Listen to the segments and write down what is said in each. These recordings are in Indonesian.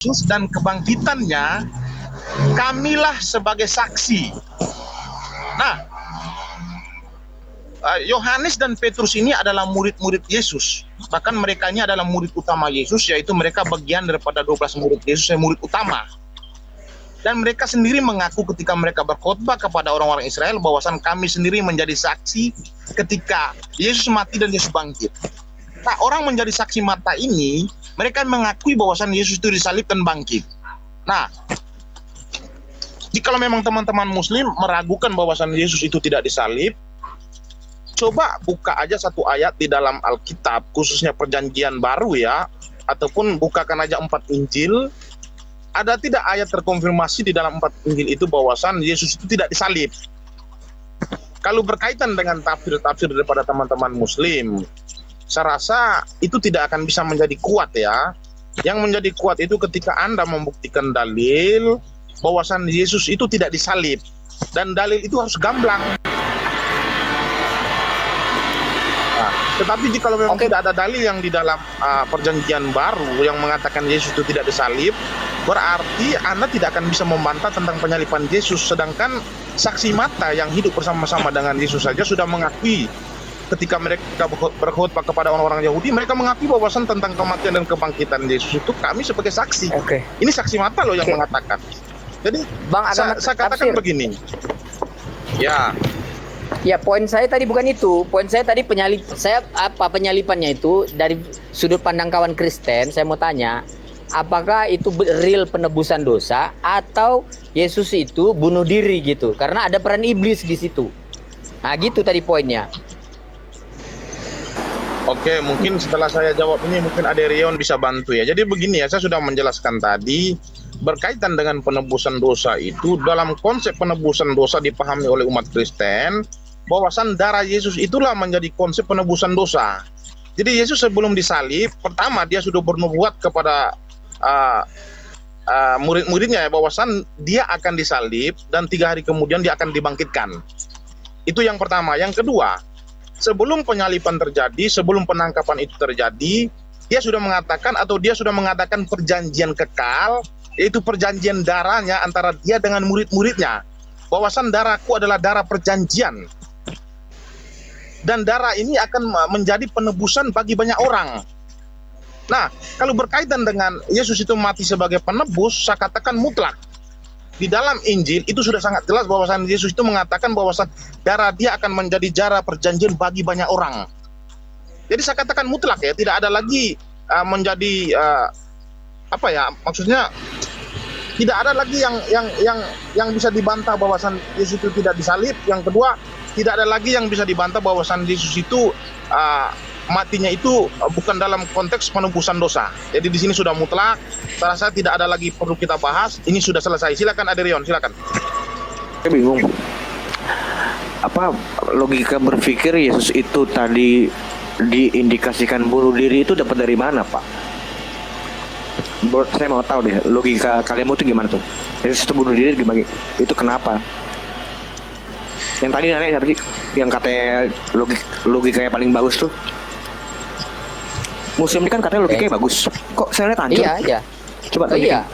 Yesus dan kebangkitannya, kamilah sebagai saksi. Nah, Yohanes dan Petrus ini adalah murid-murid Yesus. Bahkan mereka ini adalah murid utama Yesus, yaitu mereka bagian daripada 12 murid Yesus yang murid utama. Dan mereka sendiri mengaku ketika mereka berkhotbah kepada orang-orang Israel bahwasan kami sendiri menjadi saksi ketika Yesus mati dan Yesus bangkit. Nah, orang menjadi saksi mata ini, mereka mengakui bahwasan Yesus itu disalib dan bangkit. Nah, jika memang teman-teman Muslim meragukan bahwasan Yesus itu tidak disalib, coba buka aja satu ayat di dalam Alkitab, khususnya Perjanjian Baru ya, ataupun bukakan aja 4 Injil. Ada tidak ayat terkonfirmasi di dalam 4 Injil itu bahwasan Yesus itu tidak disalib? Kalau berkaitan dengan tafsir-tafsir daripada teman-teman Muslim, saya rasa itu tidak akan bisa menjadi kuat ya. Yang menjadi kuat itu ketika Anda membuktikan dalil bahwasan Yesus itu tidak disalib. Dan dalil itu harus gamblang. Nah, tetapi jika memang tidak ada dalil yang di dalam Perjanjian Baru yang mengatakan Yesus itu tidak disalib, berarti Anda tidak akan bisa membantah tentang penyaliban Yesus. Sedangkan saksi mata yang hidup bersama-sama dengan Yesus saja sudah mengakui ketika mereka berkhotbah kepada orang-orang Yahudi, mereka mengakui bahwasan tentang kematian dan kebangkitan Yesus itu kami sebagai saksi. Ini saksi mata loh yang mengatakan. Jadi Bang, saya katakan begini. Ya, poin saya tadi bukan itu. Poin saya tadi penyalipannya itu dari sudut pandang kawan Kristen. Saya mau tanya, apakah itu real penebusan dosa atau Yesus itu bunuh diri gitu? Karena ada peran iblis di situ. Nah, gitu tadi poinnya. Oke, mungkin setelah saya jawab ini mungkin Aderion bisa bantu ya. Jadi begini ya, saya sudah menjelaskan tadi berkaitan dengan penebusan dosa itu, dalam konsep penebusan dosa dipahami oleh umat Kristen bahwasan darah Yesus itulah menjadi konsep penebusan dosa. Jadi Yesus sebelum disalib, pertama dia sudah bernubuat kepada murid-muridnya ya, bahwasan dia akan disalib dan 3 hari kemudian dia akan dibangkitkan. Itu yang pertama. Yang kedua, sebelum penyaliban terjadi, sebelum penangkapan itu terjadi, dia sudah mengadakan perjanjian kekal, yaitu perjanjian darahnya antara dia dengan murid-muridnya. Bahwasan darahku adalah darah perjanjian. Dan darah ini akan menjadi penebusan bagi banyak orang. Nah, kalau berkaitan dengan Yesus itu mati sebagai penebus, saya katakan mutlak. Di dalam Injil itu sudah sangat jelas bahwasan Yesus itu mengatakan bahwasan darah dia akan menjadi darah perjanjian bagi banyak orang. Jadi saya katakan mutlak ya, tidak ada lagi menjadi maksudnya tidak ada lagi yang bisa dibantah bahwasan Yesus itu tidak disalib. Yang kedua, tidak ada lagi yang bisa dibantah bahwasan Yesus itu matinya itu bukan dalam konteks penebusan dosa. Jadi di sini sudah mutlak. Saya rasa tidak ada lagi perlu kita bahas. Ini sudah selesai. Silakan Aderion, silakan. Saya bingung. Apa logika berpikir Yesus itu tadi diindikasikan bunuh diri itu dapat dari mana, Pak? Saya mau tahu deh, logika kalian itu gimana tuh? Yesus itu bunuh diri gimana? Itu kenapa? Yang tadi nanya siapa sih? Yang katanya logikanya paling bagus tuh. Muslim ini kan katanya logikanya bagus. Kok saya lihat hancur? Iya. Coba tanya.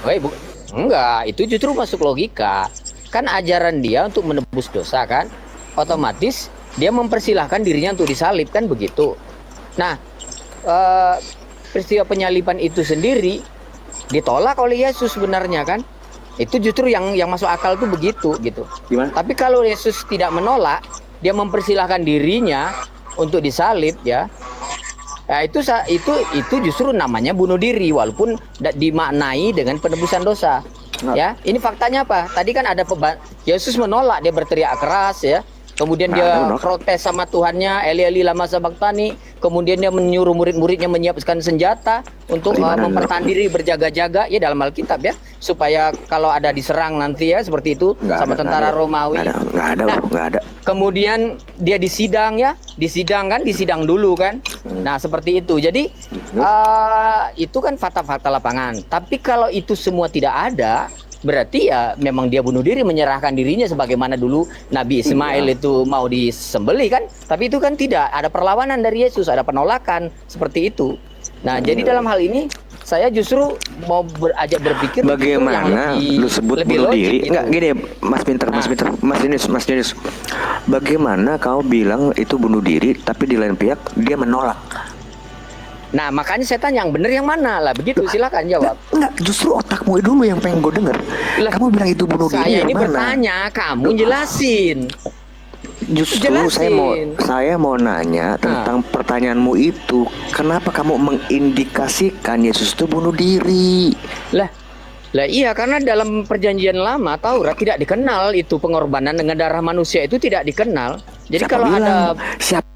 Enggak, itu justru masuk logika. Kan ajaran dia untuk menebus dosa kan, otomatis dia mempersilahkan dirinya untuk disalib kan begitu. Nah, peristiwa penyaliban itu sendiri ditolak oleh Yesus sebenarnya kan. Itu justru yang masuk akal tuh begitu gitu. Gimana? Tapi kalau Yesus tidak menolak, dia mempersilahkan dirinya untuk disalib ya. Ya itu justru namanya bunuh diri walaupun dimaknai dengan penebusan dosa. Ya, ini faktanya apa? Tadi kan ada Yesus menolak, dia berteriak keras ya. Kemudian dia protes sama Tuhannya, Eli Eli lama sabachthani. Kemudian dia menyuruh murid-muridnya menyiapkan senjata untuk mempertahankan diri, berjaga-jaga ya dalam Alkitab ya, supaya kalau ada diserang nanti ya seperti itu sama tentara Romawi. Nggak ada. Kemudian dia disidang dulu kan. Nah seperti itu. Jadi itu kan fakta-fakta lapangan. Tapi kalau itu semua tidak ada, berarti ya memang dia bunuh diri, menyerahkan dirinya sebagaimana dulu Nabi Ismail itu mau disembelih kan. Tapi itu kan tidak ada perlawanan dari Yesus, ada penolakan seperti itu. Nah jadi dalam hal ini Saya justru mau ajak berpikir Bagaimana yang lu sebut lebih bunuh logik diri? gitu. Enggak gini, Mas Pinter, Mas Denis. Bagaimana kau bilang itu bunuh diri, tapi di lain pihak dia menolak? Nah, makanya saya tanya yang benar yang mana lah, begitu silakan jawab. Enggak, justru otakmu dulu yang pengen gue denger. Lah, Kamu bilang itu bunuh diri Saya yang ini mana? bertanya, kamu jelasin. Justru Jelasin. saya mau nanya tentang pertanyaanmu itu. Kenapa kamu mengindikasikan Yesus itu bunuh diri? Lah iya, karena dalam perjanjian lama Taurat tidak dikenal itu pengorbanan dengan darah manusia itu tidak dikenal. Jadi Siapa kalau bilang? ada Siapa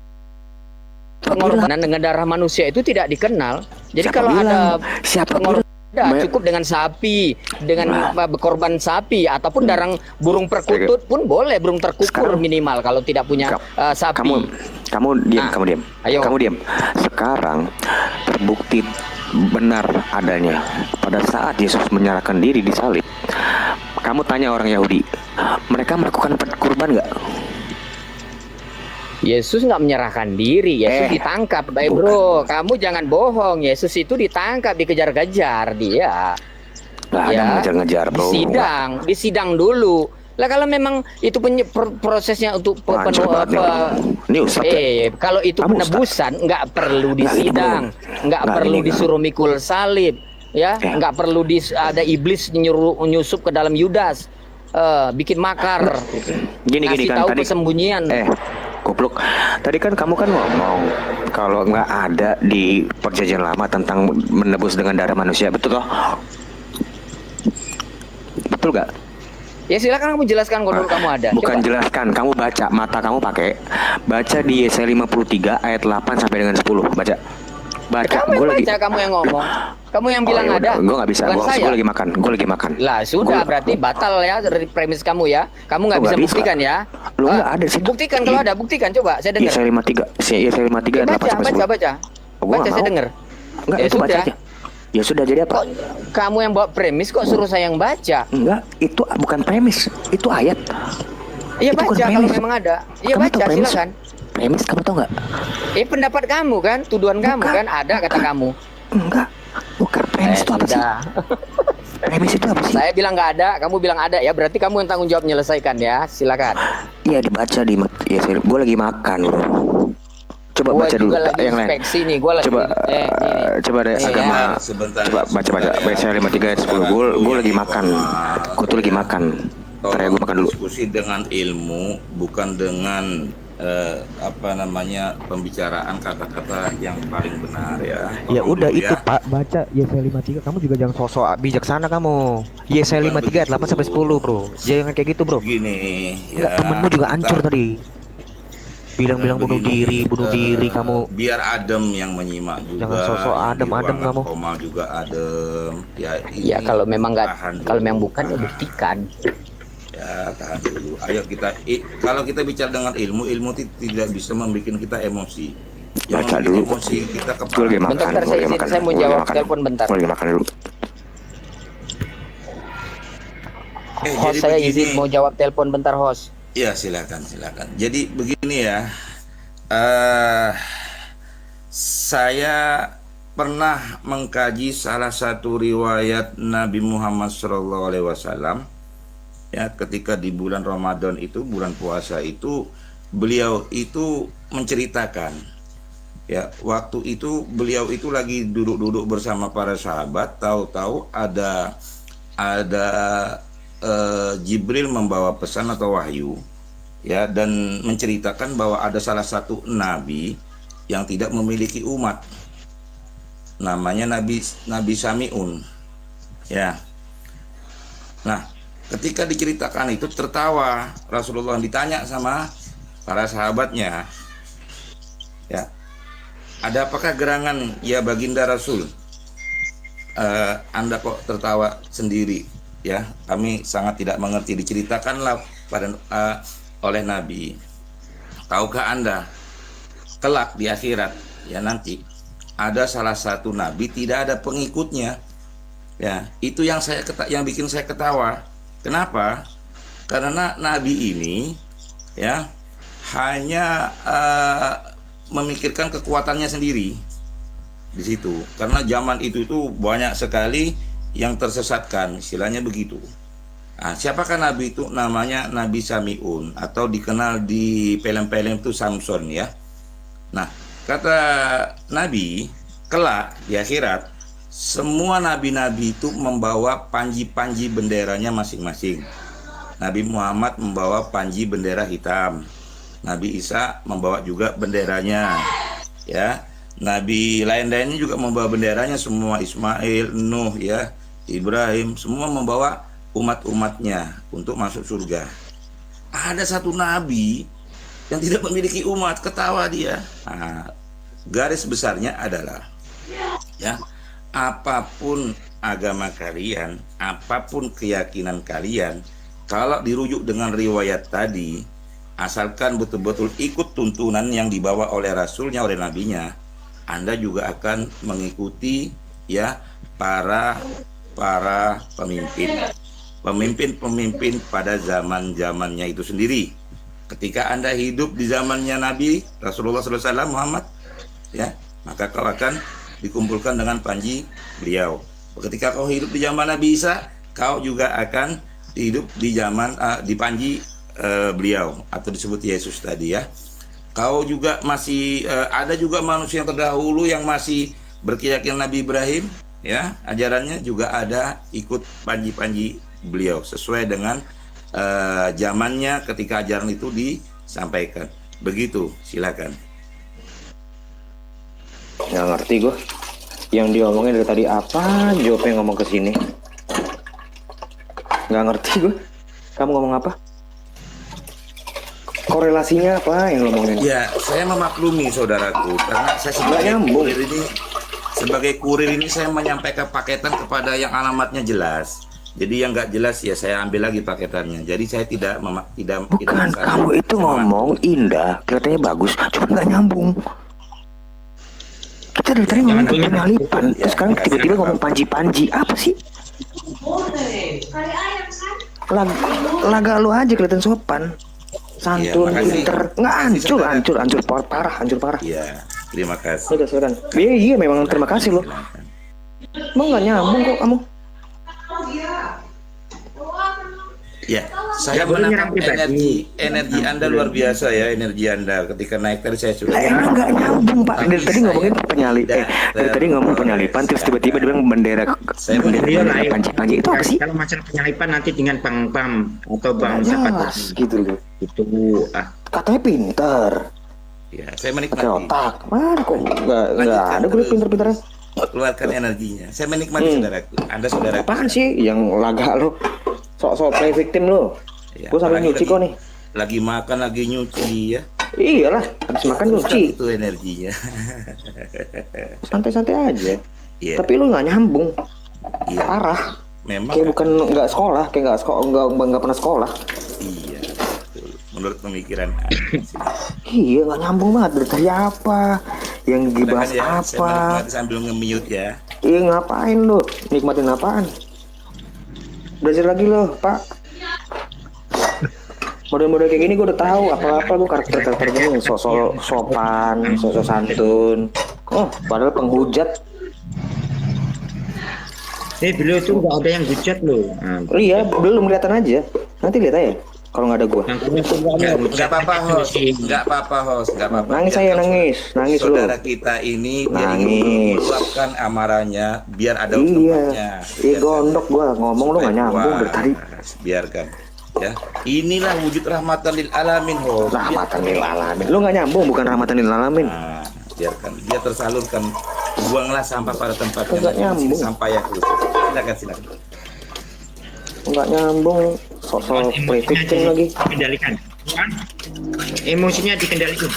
pengorbanan dengan darah manusia itu tidak dikenal. Jadi Siapa kalau bilang? ada Siapa pengorbanan bilang? cukup dengan sapi, dengan berkorban sapi ataupun darang burung perkutut pun boleh, burung terkukur Sekarang, minimal kalau tidak punya sapi. Kamu diam, kamu diam. Ayo. Kamu diam. Sekarang terbukti benar adanya pada saat Yesus menyerahkan diri di salib. Kamu tanya orang Yahudi, mereka melakukan kurban nggak? Yesus nggak menyerahkan diri, Yesus ditangkap. Baik bro, kamu jangan bohong. Yesus itu ditangkap, dikejar-kejar dia. Lah, ada ngejar-ngejar bro. Di sidang dulu. Lah kalau memang itu prosesnya untuk kalau itu penebusan nggak perlu disidang, nggak perlu disuruh mikul salib, ya, nggak perlu ada iblis nyusup ke dalam Yudas, bikin makar, gini kan tahu tadi persembunyian. Goblok. Tadi kan kamu kan ngomong kalau nggak ada di perjanjian lama tentang menebus dengan darah manusia, betul toh? Betul nggak? Ya silakan kamu jelaskan kalau kamu ada. Bukan Coba. Jelaskan, kamu baca, mata kamu baca di Yesaya 53 ayat 8 sampai dengan 10. Baca. Kamu yang baca, kamu yang ngomong. Kamu yang bilang ada. Gue nggak bisa, gue lagi makan. Lah sudah, berarti batal ya dari premis kamu ya. Kamu nggak bisa buktikan ya. Lu nggak ada sih. Buktikan kalau ada, buktikan coba. Saya dengar. Yesaya 53 ayat 8 sampai 10. Baca. Saya dengar. Enggak, itu baca aja. Ya sudah, jadi apa? Kok kamu yang bawa premis, kok suruh saya yang baca? Enggak, itu bukan premis, itu ayat. Iya baca kalau memang ada. Iya baca, silakan. Premis kamu tahu nggak? Pendapat kamu kan, tuduhan kamu kan, ada kata kamu. Enggak, bukan premis itu apa sih? Premis itu apa sih? Saya bilang nggak ada, kamu bilang ada ya, berarti kamu yang tanggung jawab menyelesaikan ya, silakan. Iya dibaca gue lagi makan bro. Coba baca dulu yang lain. Nih, gua lagi, coba deh agama. Sebentar, coba baca. Yesaya 53 ayat 10. Gue lagi makan. Gue tuh lagi makan. Ntar ya gue makan dulu. Diskusi dengan ilmu, bukan dengan pembicaraan kata-kata yang paling benar ya. Ya udah itu Pak, baca Yesaya 53. Kamu juga jangan sosok bijaksana kamu. Yesaya 53 ayat 8 sampai 10, Bro. Jangan kayak gitu, Bro. Gini, Enggak, temenmu juga hancur tadi. Bilang-bilang bunuh diri kamu. Biar adem yang menyimak juga. Jangan sosok adem kamu. Komal juga adem. Ya kalau memang bukan ya buktikan. Ya tahan dulu. Ayo kalau kita bicara dengan ilmu tidak bisa membuat kita emosi. Baca dulu. Emosi kita Gue lagi makan. Bentar, saya mau jawab telepon bentar. Gue lagi makan dulu. Host, saya izin mau jawab telepon bentar, host. Ya silakan. Jadi begini ya, saya pernah mengkaji salah satu riwayat Nabi Muhammad SAW. Ya, ketika di bulan Ramadan itu, bulan puasa itu, beliau itu menceritakan, ya, waktu itu beliau itu lagi duduk-duduk bersama para sahabat, tahu-tahu ada Jibril membawa pesan atau wahyu, ya, dan menceritakan bahwa ada salah satu nabi yang tidak memiliki umat, namanya Nabi Sami'un, ya. Nah, ketika diceritakan itu tertawa Rasulullah, ditanya sama para sahabatnya, ya, ada apakah gerangan ya baginda Rasul? Anda kok tertawa sendiri? Ya, kami sangat tidak mengerti. Diceritakanlah oleh Nabi, tahukah Anda kelak di akhirat, ya, nanti ada salah satu nabi tidak ada pengikutnya, ya, itu yang bikin saya ketawa. Kenapa? Karena nabi ini, ya, hanya memikirkan kekuatannya sendiri, di situ. Karena zaman itu banyak sekali yang tersesatkan, istilahnya begitu. Nah, siapakah Nabi itu? Namanya Nabi Samiun, atau dikenal di film-film itu Samson ya. Nah, kata Nabi, kelak di akhirat semua nabi-nabi itu membawa panji-panji benderanya masing-masing. Nabi Muhammad membawa panji bendera hitam. Nabi Isa membawa juga benderanya. Ya. Nabi lain-lainnya juga membawa benderanya semua, Ismail, Nuh ya, Ibrahim, semua membawa umat-umatnya untuk masuk surga. Ada satu nabi yang tidak memiliki umat, ketawa dia. Nah, garis besarnya adalah ya, apapun agama kalian, apapun keyakinan kalian, kalau dirujuk dengan riwayat tadi, asalkan betul-betul ikut tuntunan yang dibawa oleh rasulnya, oleh nabinya, Anda juga akan mengikuti ya para pemimpin pada zaman-zamannya itu sendiri. Ketika Anda hidup di zamannya Nabi Rasulullah SAW Muhammad, ya, maka kau akan dikumpulkan dengan panji beliau. Ketika kau hidup di zaman Nabi Isa, kau juga akan hidup di zaman di panji beliau, atau disebut Yesus tadi ya. Kau juga masih ada juga manusia yang terdahulu yang masih berkeyakinan Nabi Ibrahim ya, ajarannya juga ada ikut panji-panji beliau sesuai dengan zamannya ketika ajaran itu disampaikan. Begitu, silakan. Nggak ngerti gue. Yang diomongin dari tadi apa? Jawabnya ngomong ke sini. Nggak ngerti gue. Kamu ngomong apa? Korelasinya apa yang ngomongin? Ya, saya memaklumi saudaraku, karena saya sebagai kurir ini saya menyampaikan paketan kepada yang alamatnya jelas. Jadi yang nggak jelas ya saya ambil lagi paketannya. Jadi saya tidak Bukan, kamu itu ngomong indah, kelihatannya bagus, cuma nggak nyambung. Kita dari tadi ngomong penyalipan, terus sekarang tiba-tiba ngomong panji-panji. Apa sih? Laga lu aja kelihatan sopan, santun, pinter. Nggak hancur parah. Iya, terima kasih. Silakan. Iya, memang terima kasih loh. Emang nggak nyambung kok kamu. Ya, saya menangkap energi Anda luar biasa ya, energi Anda ketika naik tadi saya sudah. Emang nggak nyambung Pak. Dari tadi ngomongin dari tadi ngomong penyalipan, terus tiba-tiba dia bilang bendera panji-panji itu apa sih? Kalau masalah penyalipan nanti dengan Bang Pam atau Bang siapa gitu loh. Itu katanya pintar. Ya, saya menikmati. Pakai otak. Mana kok nggak ada gue pintar-pintarnya. Keluarkan energinya. Saya menikmati saudaraku. Anda saudaraku. Apaan sih yang laga lo? Sok-sok play victim lo. Ya, Gue sampai nyuci kok nih. Lagi makan, lagi nyuci ya. Iyalah, habis makan nyuci. Itu energinya. Santai-santai aja. Yeah. Tapi lu nggak nyambung. Iya. Parah. Memang. Kayak bukan nggak sekolah, kayak nggak pernah sekolah. Iya. Betul. Menurut pemikiran Iya, nggak nyambung banget. Dari tadi apa? Yang dibahas ya, apa? Saya menikmati sambil nge-mute ya. Iya, ngapain lu? Nikmatin apaan? Belajar lagi loh, Pak. Model-model kayak gini gue udah tahu apa-apa gue karakter gini, sosok sopan, sosok santun. Oh, padahal penghujat. beliau itu nggak ada yang hujat loh. Iya, belum kelihatan aja. Nanti lihat aja kalau nggak ada gue. Nggak apa-apa host, nggak apa-apa. Nangis saya nangis lu. Saudara kita ini nangis. Luapkan amarahnya biar ada tempatnya. Iya, gondok gue ngomong lu nggak nyambung dari tadi. Biarkan. Ya, inilah wujud rahmatan lil alamin host. Rahmatan lil alamin. Lu nggak nyambung, bukan rahmatan lil alamin. Nah, biarkan dia tersalurkan. Buanglah sampah pada tempatnya. Nggak nyambung. Sampah ya terus. Silakan. Nggak nyambung. Sosok victim lagi. Kendalikan. Emosinya dikendalikan.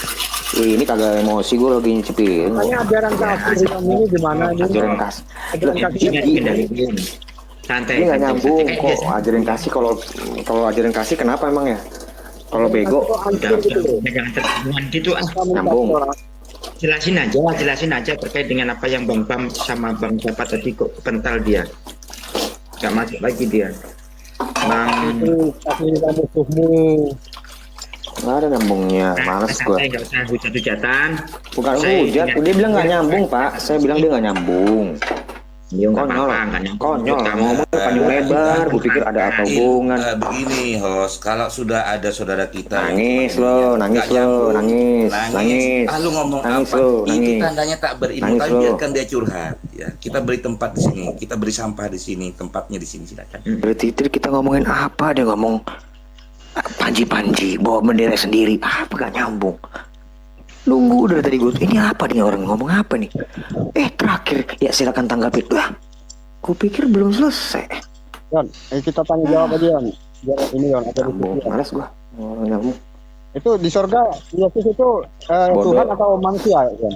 Wih, ini kagak emosi, gue lagi nyicipin. Tanya ajaran kasih ini gimana ini? Ajaran kasih. Emosinya dikendalikan. Santai. Ini nggak nyambung kok. Ajaran kasih kalau ajaran kasih kenapa emang ya? Kalau bego. Jangan terhubungan gitu. Nyambung. Jelasin aja terkait dengan apa yang Bang Pam sama Bang Bapak tadi kok kental dia. Gak masuk lagi dia. Bang Kasih musuhmu. Nggak ada nyambungnya, males gua. Santai, nggak usah hujat-hujatan. Bukan Saya hujat, ingat- dia bilang nggak nyambung pak. Saya bilang dia nggak nyambung. Ya nggak Konyol, apa-apa, nggak nyambung. konyol. Kamu Ngomong panjang lebar, gue pikir ada apa hubungan. Begini host, kalau sudah ada saudara kita Nangis yang lo, nggak nangis lo, nyambung, nangis. Ah lu ngomong Nangis apa? lo, Itu nangis. tandanya tak berilmu, Nangis tapi lo. biarkan dia curhat. Ya, kita beri tempat di sini, kita beri sampah di sini, tempatnya di sini silakan. Berarti itu kita ngomongin apa? Dia ngomong panji-panji, bawa bendera sendiri. Apa gak nyambung? Nunggu dari tadi gue, ini apa nih orang ngomong apa nih? Terakhir, ya silakan tanggapi. Wah, gue pikir belum selesai. Yon, kita tanya jawab aja Yon. Jawab ini Yon, ada Nyambung, diskusi. males gue. Nyambung. Itu di surga Yesus itu Bodoh. Tuhan atau manusia Yon?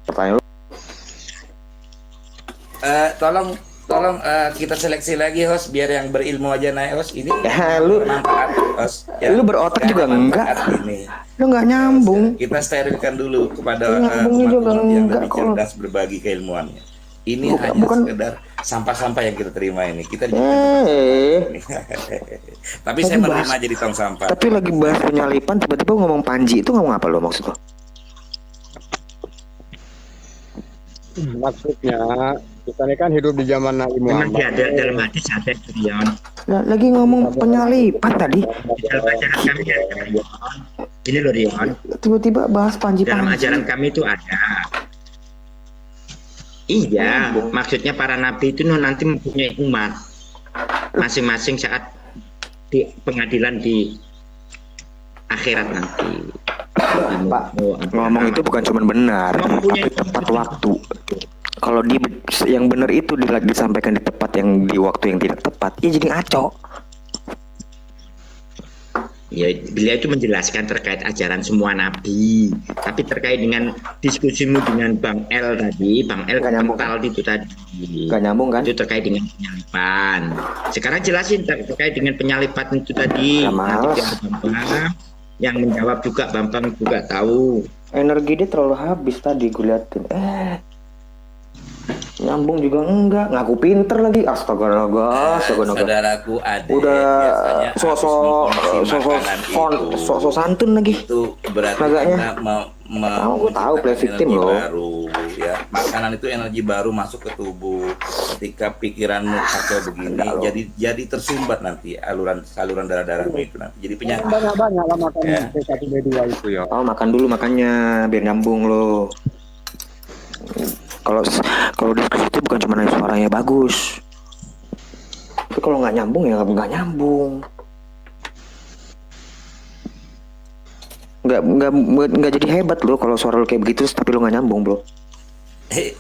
Pertanyaan lu. Tolong kita seleksi lagi host biar yang berilmu aja naik host ini. Lu Bermanfaat, host. Lu berotak juga enggak. Ini. Lu nggak nyambung. Kita sterilkan dulu kepada Nyambungnya juga umat yang enggak, lebih kalau- cerdas berbagi keilmuannya. Ini Bukan- hanya bukan- sekedar sampah-sampah yang kita terima ini. Kita tapi saya Lagi menerima bahas- jadi tong sampah. Tapi lagi bahas penyalipan, tiba-tiba ngomong panji itu ngomong apa lo maksud lo? Maksudnya kita ini kan hidup di zaman Nabi Memang Muhammad. dia ada dalam hadis ada itu Yon. Lagi ngomong penyalipan tadi, Di dalam ajaran kami ada Yon. Ini loh Yon. tiba-tiba bahas Dalam panji-panji. ajaran kami itu ada. Iya, maksudnya para nabi itu nanti mempunyai umat masing-masing saat di pengadilan di akhirat nanti. Pak, ngomong itu bukan cuma benar, tapi tepat waktu. Kalau yang benar itu disampaikan di tempat yang di waktu yang tidak tepat, ya jadi ngaco. Ya, beliau itu menjelaskan terkait ajaran semua nabi. Tapi terkait dengan diskusimu dengan Bang L tadi, Bang L Gak nyambung. kental itu tadi. Gak nyambung kan? Itu terkait dengan penyalipan. Sekarang jelasin terkait dengan penyalipan itu tadi. Ya, Nanti males. biar Bambang yang menjawab juga, Bambang juga tahu. Energi dia terlalu habis tadi gue liatin. Nyambung juga enggak, ngaku pinter lagi. Astaga, Saudaraku ada udah sosok santun lagi. itu berarti Agaknya. karena Tahu, gue tahu, play victim energi loh. baru ya, makanan itu energi baru masuk ke tubuh. Ketika pikiranmu kacau begini, jadi tersumbat nanti saluran darah-darahmu itu nanti jadi penyakit. Banyak-banyak lah makan Ya. B1 B2 itu ya. Oh, makan dulu makannya biar nyambung lo. Kalau diskusi itu bukan cuma suaranya bagus. Tapi kalau nggak nyambung ya nggak nyambung. Nggak jadi hebat lo kalau suara lo kayak begitu tapi lo nggak nyambung bro.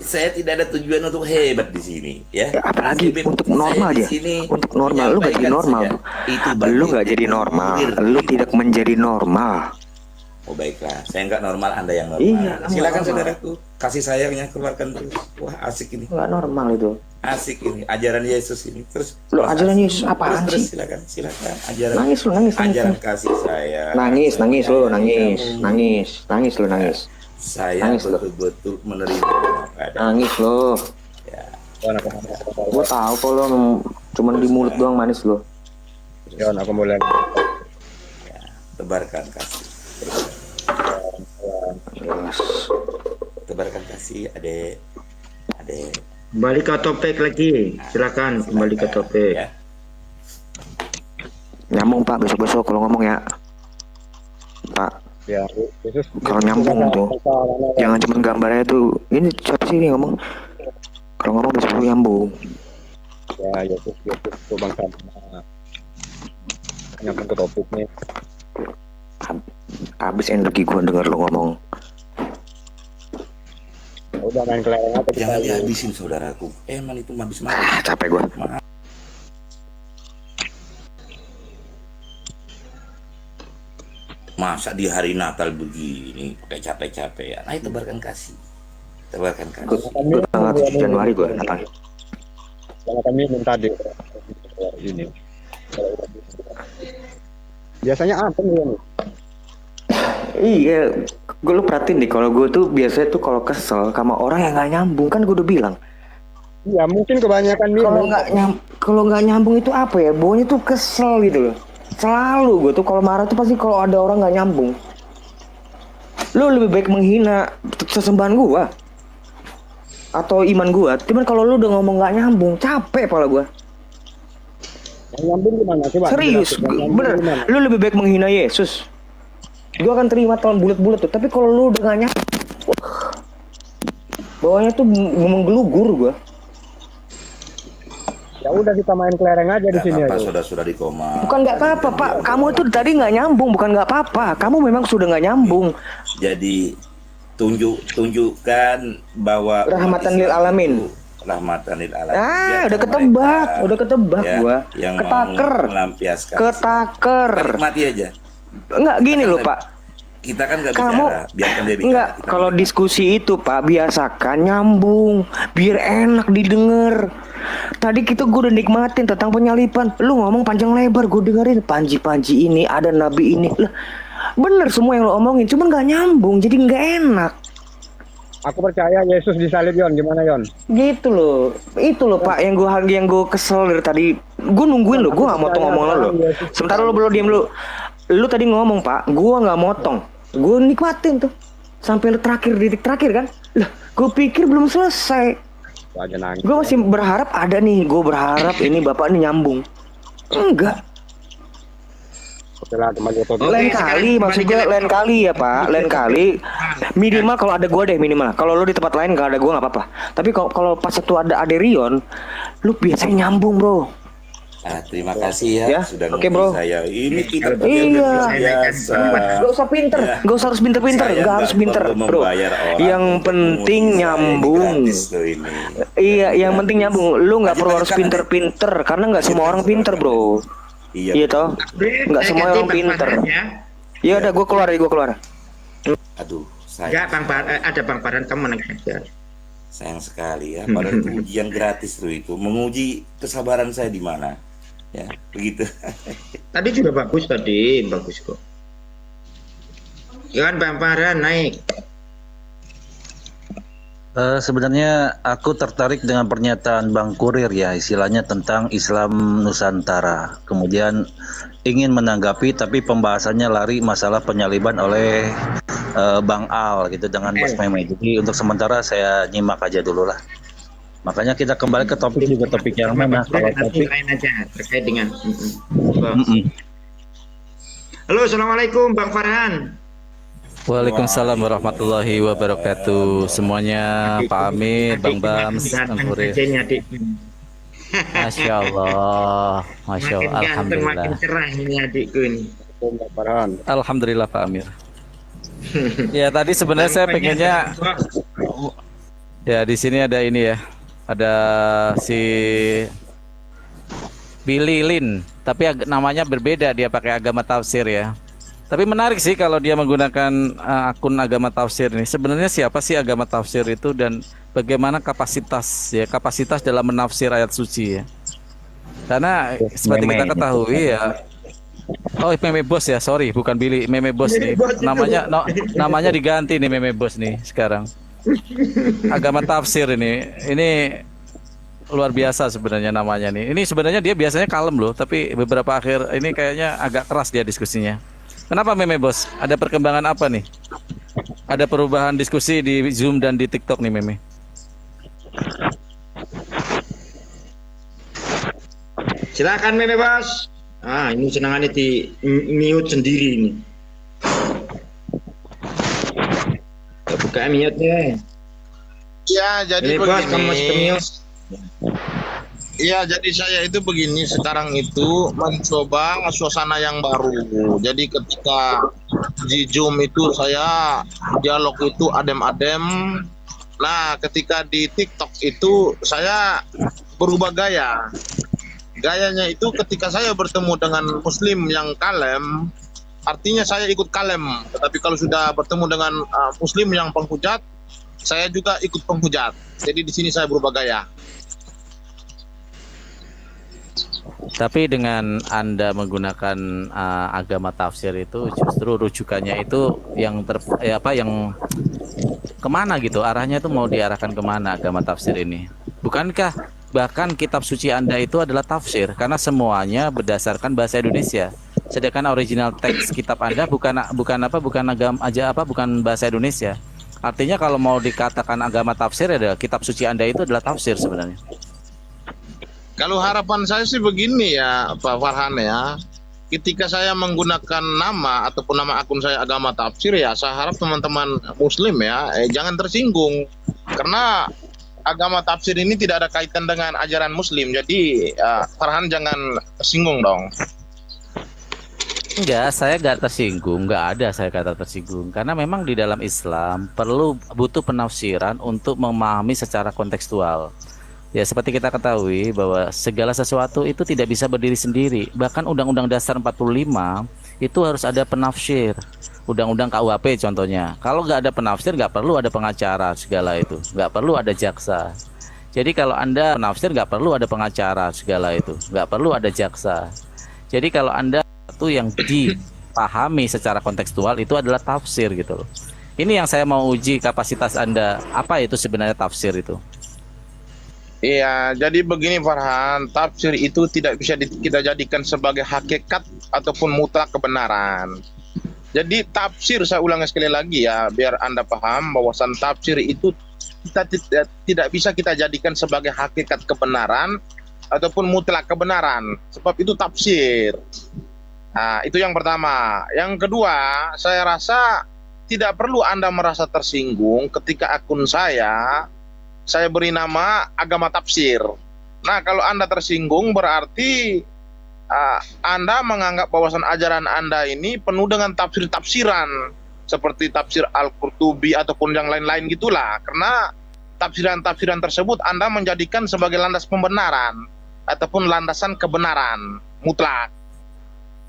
Saya tidak ada tujuan untuk hebat di sini ya. Ya, apalagi Saya- untuk saya normal di dia. sini Untuk normal lu nggak jadi menyampaikan normal. saja. Itu Lu nggak jadi normal. Lu tidak menjadi normal. Oh baiklah, saya nggak normal, Anda yang normal. Iya, kamu Silakan normal. saudaraku, kasih sayangnya keluarkan terus. Wah asik ini, Nggak normal itu. asik ini ajaran Yesus ini. Terus Lo terus ajaran asik. Yesus apaan Terus, sih? silakan ajaran. Nangis lo, nangis. Ajaran kasih saya. Nangis lo, nangis lo. Saya Nangis lo. betul-betul menerima keadaan. Nangis lo. Ya. Gue tahu kok lo cuman di mulut doang manis lo. Yon, aku mulai. Tebarkan kasih. Jelas. Tebarkan kasih, adek. Kembali ke topik lagi. Silakan kembali ke topik. Ya. Nyambung Pak besok-besok kalau ngomong ya. Pak, Ya, Yesus. kalau nyambung tuh. Jangan cuma gambarnya tuh. Ini siapa sih ini ngomong? Kalau ngomong besok nyambung. Ya, Yesus itu bangsa. Nyambung ke topiknya. Habis energi gua denger lo ngomong. Udah main kelereng aja kita. Jangan dihabisin saudaraku. Emang itu habis mati. Capek gua. Masa di hari Natal begini pakai capek-capek ya. Nah, tebarkan kasih. Tebarkan kasih. Gua tanggal 7 Januari gua Natal. Karena kami minta di ini. Biasanya apa nih? Iya, gue lu perhatiin nih kalau gue tuh biasanya tuh kalau kesel sama orang yang nggak nyambung kan gue udah bilang. Ya mungkin kebanyakan Kalau minum. nggak nyambung itu apa ya? Baunya tuh kesel gitu loh. Selalu gue tuh kalau marah tuh pasti kalau ada orang nggak nyambung. Lu lebih baik menghina sesembahan gua atau iman gua. Cuman kalau lu udah ngomong nggak nyambung, capek pala gua. Yang nyambung gimana? Coba. Serius, jelasin, yang nyambung bener. gimana? Lu lebih baik menghina Yesus. Gua akan terima tahun bulat-bulat tuh. Tapi kalau lu udah nggak nyambung, bawahnya tuh menggelugur gua. Ya udah kita main kelereng aja di Nggak sini apa-apa, aja. sudah di koma. Bukan nggak apa-apa, Pak. Kamu itu tadi nggak nyambung, bukan nggak apa-apa. Kamu memang sudah nggak nyambung. Jadi tunjukkan bahwa Rahmatan umat lil Islam alamin. itu rahmatan lil alamin. Ah, Biarkan udah ketebak, mereka, udah ketebak ya, gua. yang Ketaker. mau melampiaskan. Ketaker. Nikmati aja. Enggak gini loh, Pak. Kita kan nggak Kamu bicara, biarkan dia bicara. enggak, Kita kalau bicara. diskusi itu Pak biasakan nyambung, biar enak didengar. Tadi kita gue udah nikmatin tentang penyalipan, lu ngomong panjang lebar, gue dengerin panji-panji ini ada nabi ini, lah bener semua yang lo omongin, cuman nggak nyambung, jadi nggak enak. Aku percaya Yesus disalib Yon, gimana Yon? Gitu loh, itu loh Pak yang gue kesel dari tadi, gue nungguin lo, gue nggak motong omongan lo. Sementara lo belum diem lu tadi ngomong Pak, gue nggak motong, gue nikmatin tuh sampai terakhir detik terakhir kan, lah gue pikir belum selesai. Aja nangis. Gue masih berharap ada nih, gue berharap ini bapak ini nyambung. Enggak. Setelah kembali ke topik. Oke, Lain sekarang kali, maksud kembali gue ke- lain kali ya Pak, lain kali. Minimal kalau ada gue deh minimal. Kalau lu di tempat lain gak ada gue nggak apa-apa. Tapi kalau pas itu ada Rion, lu biasanya nyambung bro. Terima kasih ya, Ya, sudah oke, ngerti bro. saya. Ini kita Iya. biasa. Gak usah pinter, Ya. gak usah harus pinter-pinter, Saya gak harus nggak pinter perlu bro. membayar orang Yang untuk penting menguji saya, ini nyambung. gratis loh ini. Iya, yang Gratis. penting nyambung. Lu nggak perlu harus Lanjutkan, pinter-pinter, karena nggak semua orang pinter bro. Iya. Iya toh, nggak Saya semua ganti orang Bang pinter. Farhan ya. Ya udah, gue keluar. Aduh, Enggak, Bang Farhan, ada Bang Farhan kamu menang aja. sayang sekali ya. Padahal itu ujian gratis loh itu. Menguji kesabaran saya di mana. Ya, begitu. Tadi juga bagus kok. Ya kan Bang Farhan naik. Sebenarnya aku tertarik dengan pernyataan Bang Kurir ya, istilahnya tentang Islam Nusantara. Kemudian ingin menanggapi tapi pembahasannya lari masalah penyaliban oleh Bang Al gitu dengan Mas Meme. Jadi untuk sementara saya nyimak aja dulu lah. Makanya kita kembali ke topik juga topik yang mana kalau Nanti topik. lain aja terkait dengan. Mm-mm. Halo, assalamualaikum Bang Farhan. Waalaikumsalam warahmatullahi wabarakatuh semuanya, Pak Amir, Bang Bams, Bang Kurir. Masya Allah, Masya Allah, Makin ganteng, makin Alhamdulillah. cerah ini adikku ini. Alhamdulillah Pak Amir. Ya tadi sebenarnya saya pengennya, ya di sini ada ini ya, ada si Billy Lin, tapi namanya berbeda, dia pakai agama tafsir ya. Tapi menarik sih kalau dia menggunakan akun agama tafsir ini. Sebenarnya siapa sih agama tafsir itu dan bagaimana kapasitas dalam menafsir ayat suci ya. Karena seperti kita ketahui ya. Oh, Meme Bos ya, sorry, bukan Billy, Meme Bos nih. Namanya diganti nih Meme Bos nih sekarang. Agama tafsir ini luar biasa sebenarnya namanya nih. Ini sebenarnya dia biasanya kalem loh, tapi beberapa akhir ini kayaknya agak keras dia diskusinya. Kenapa Meme Bos? Ada perkembangan apa nih? Ada perubahan diskusi di Zoom dan di TikTok nih Meme? Silakan Meme Bos. Ini senangannya di mute sendiri ini. Buka mute-nya. Ya, jadi Meme Bos, kamu masih ke begini. mute. Iya, jadi saya itu begini sekarang itu mencoba suasana yang baru. Jadi ketika di Zoom itu saya dialog itu adem-adem. Nah, ketika di TikTok itu saya berubah gaya. Gayanya itu ketika saya bertemu dengan Muslim yang kalem, artinya saya ikut kalem. Tetapi kalau sudah bertemu dengan Muslim yang penghujat, saya juga ikut penghujat. Jadi di sini saya berubah gaya. Tapi dengan Anda menggunakan agama tafsir itu justru rujukannya itu yang yang kemana gitu, arahnya itu mau diarahkan kemana agama tafsir ini? Bukankah bahkan kitab suci Anda itu adalah tafsir karena semuanya berdasarkan bahasa Indonesia. Sedangkan original teks kitab Anda bukan bahasa Indonesia. Artinya kalau mau dikatakan agama tafsir adalah kitab suci Anda itu adalah tafsir sebenarnya. Kalau harapan saya sih begini ya Pak Farhan ya, ketika saya menggunakan nama ataupun nama akun saya agama tafsir ya, saya harap teman-teman muslim ya jangan tersinggung, karena agama tafsir ini tidak ada kaitan dengan ajaran muslim, jadi Farhan jangan tersinggung dong. Enggak, saya nggak tersinggung, nggak ada saya kata tersinggung. Karena memang di dalam Islam butuh penafsiran untuk memahami secara kontekstual. Ya seperti kita ketahui bahwa segala sesuatu itu tidak bisa berdiri sendiri. Bahkan Undang-Undang Dasar 45 itu harus ada penafsir. Undang-Undang KUHP contohnya. Kalau nggak ada penafsir nggak perlu ada pengacara segala itu. Nggak perlu ada jaksa. Jadi kalau Anda penafsir nggak perlu ada pengacara segala itu. Nggak perlu ada jaksa. Jadi kalau Anda itu yang dipahami secara kontekstual itu adalah tafsir gitu loh. Ini yang saya mau uji kapasitas Anda. Apa itu sebenarnya tafsir itu? Iya, jadi begini Farhan, tafsir itu tidak bisa kita jadikan sebagai hakikat ataupun mutlak kebenaran. Jadi tafsir, saya ulangi sekali lagi ya, biar Anda paham bahwasan tafsir itu kita tidak bisa kita jadikan sebagai hakikat kebenaran ataupun mutlak kebenaran, sebab itu tafsir. Nah, itu yang pertama. Yang kedua, saya rasa tidak perlu Anda merasa tersinggung ketika akun saya beri nama agama tafsir. Nah, kalau Anda tersinggung berarti Anda menganggap bahwasan ajaran Anda ini penuh dengan tafsir-tafsiran seperti tafsir Al-Qurtubi ataupun yang lain-lain gitulah. Karena tafsiran-tafsiran tersebut Anda menjadikan sebagai landas pembenaran ataupun landasan kebenaran mutlak.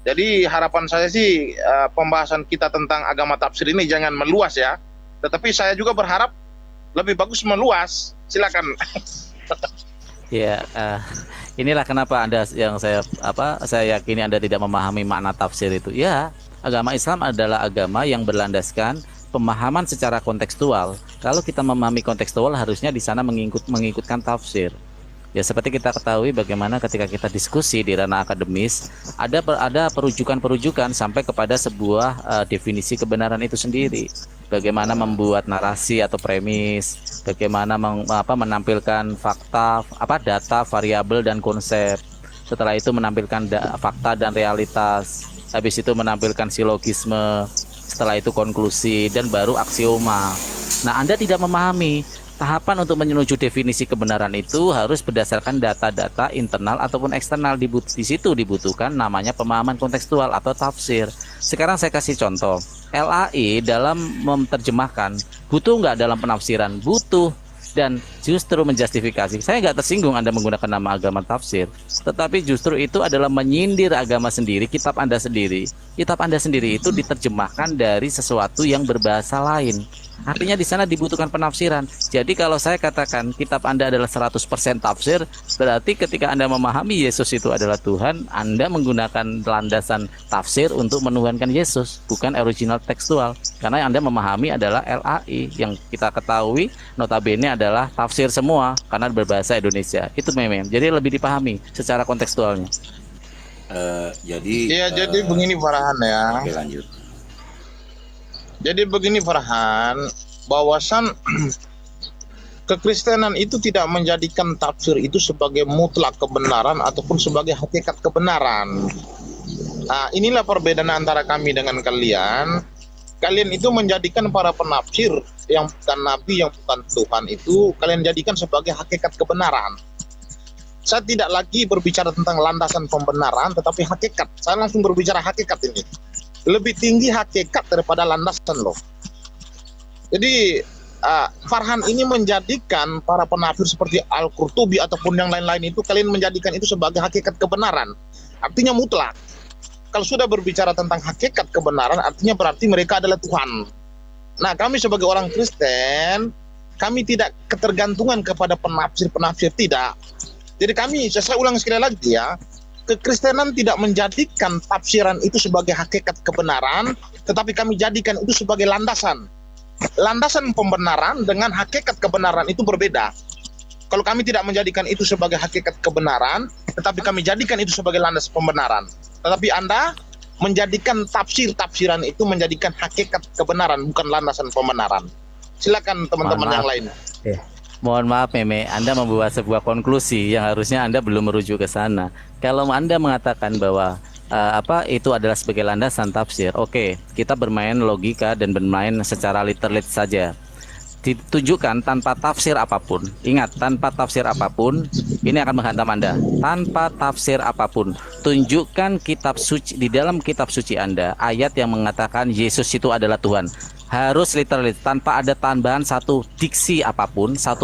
Jadi harapan saya sih pembahasan kita tentang agama tafsir ini jangan meluas ya. Tetapi saya juga berharap lebih bagus meluas. Silakan. Ya, inilah kenapa Anda yang saya yakini Anda tidak memahami makna tafsir itu. Ya, agama Islam adalah agama yang berlandaskan pemahaman secara kontekstual. Kalau kita memahami kontekstual harusnya di sana mengikutkan tafsir. Ya seperti kita ketahui bagaimana ketika kita diskusi di ranah akademis ada perujukan-perujukan sampai kepada sebuah definisi kebenaran itu sendiri. Bagaimana membuat narasi atau premis, bagaimana menampilkan fakta, data, variabel dan konsep. Setelah itu menampilkan fakta dan realitas. Habis itu menampilkan silogisme. Setelah itu konklusi dan baru aksioma. Nah, Anda tidak memahami tahapan untuk menuju definisi kebenaran itu harus berdasarkan data-data internal ataupun eksternal. Di situ dibutuhkan namanya pemahaman kontekstual atau tafsir. Sekarang saya kasih contoh. LAI dalam menerjemahkan butuh nggak dalam penafsiran? Butuh. Dan justru menjustifikasi. Saya nggak tersinggung Anda menggunakan nama agama tafsir, tetapi justru itu adalah menyindir agama sendiri, kitab Anda sendiri. Kitab Anda sendiri itu diterjemahkan dari sesuatu yang berbahasa lain. Artinya di sana dibutuhkan penafsiran. Jadi kalau saya katakan kitab Anda adalah 100% tafsir, berarti ketika Anda memahami Yesus itu adalah Tuhan, Anda menggunakan landasan tafsir untuk menuhankan Yesus, bukan original tekstual. Karena yang Anda memahami adalah LAI yang kita ketahui notabene adalah tafsir semua karena berbahasa Indonesia. Itu memang. Jadi lebih dipahami secara kontekstualnya. Jadi begini Farhan ya. Oke, lanjut. Jadi begini Farhan, bahwasan kekristenan itu tidak menjadikan tafsir itu sebagai mutlak kebenaran ataupun sebagai hakikat kebenaran. Nah, inilah perbedaan antara kami dengan kalian. Kalian itu menjadikan para penafsir yang bukan nabi, yang bukan Tuhan itu kalian jadikan sebagai hakikat kebenaran. Saya tidak lagi berbicara tentang landasan pembenaran, tetapi hakikat. Saya langsung berbicara hakikat ini. Lebih tinggi hakikat daripada landasan loh. Jadi Farhan ini menjadikan para penafsir seperti Al-Qurtubi ataupun yang lain-lain itu kalian menjadikan itu sebagai hakikat kebenaran. Artinya mutlak. Kalau sudah berbicara tentang hakikat kebenaran artinya berarti mereka adalah Tuhan. Nah, kami sebagai orang Kristen, kami tidak ketergantungan kepada penafsir-penafsir, tidak. Jadi kami, saya ulang sekali lagi ya, kekristenan tidak menjadikan tafsiran itu sebagai hakikat kebenaran, tetapi kami jadikan itu sebagai landasan. Landasan pembenaran dengan hakikat kebenaran itu berbeda. Kalau kami tidak menjadikan itu sebagai hakikat kebenaran, tetapi kami jadikan itu sebagai landas pembenaran. Tetapi Anda menjadikan tafsiran itu menjadikan hakikat kebenaran, bukan landasan pembenaran. Silakan teman-teman yang lain. Mohon maaf Meme, Anda membuat sebuah konklusi yang harusnya Anda belum merujuk ke sana. Kalau Anda mengatakan bahwa itu adalah sebagai landasan tafsir, oke, kita bermain logika dan bermain secara literal saja. Ditunjukkan tanpa tafsir apapun. Ingat, tanpa tafsir apapun, ini akan menghantam Anda. Tanpa tafsir apapun, tunjukkan kitab suci, di dalam kitab suci Anda ayat yang mengatakan Yesus itu adalah Tuhan. Harus literal, tanpa ada tambahan satu diksi apapun, satu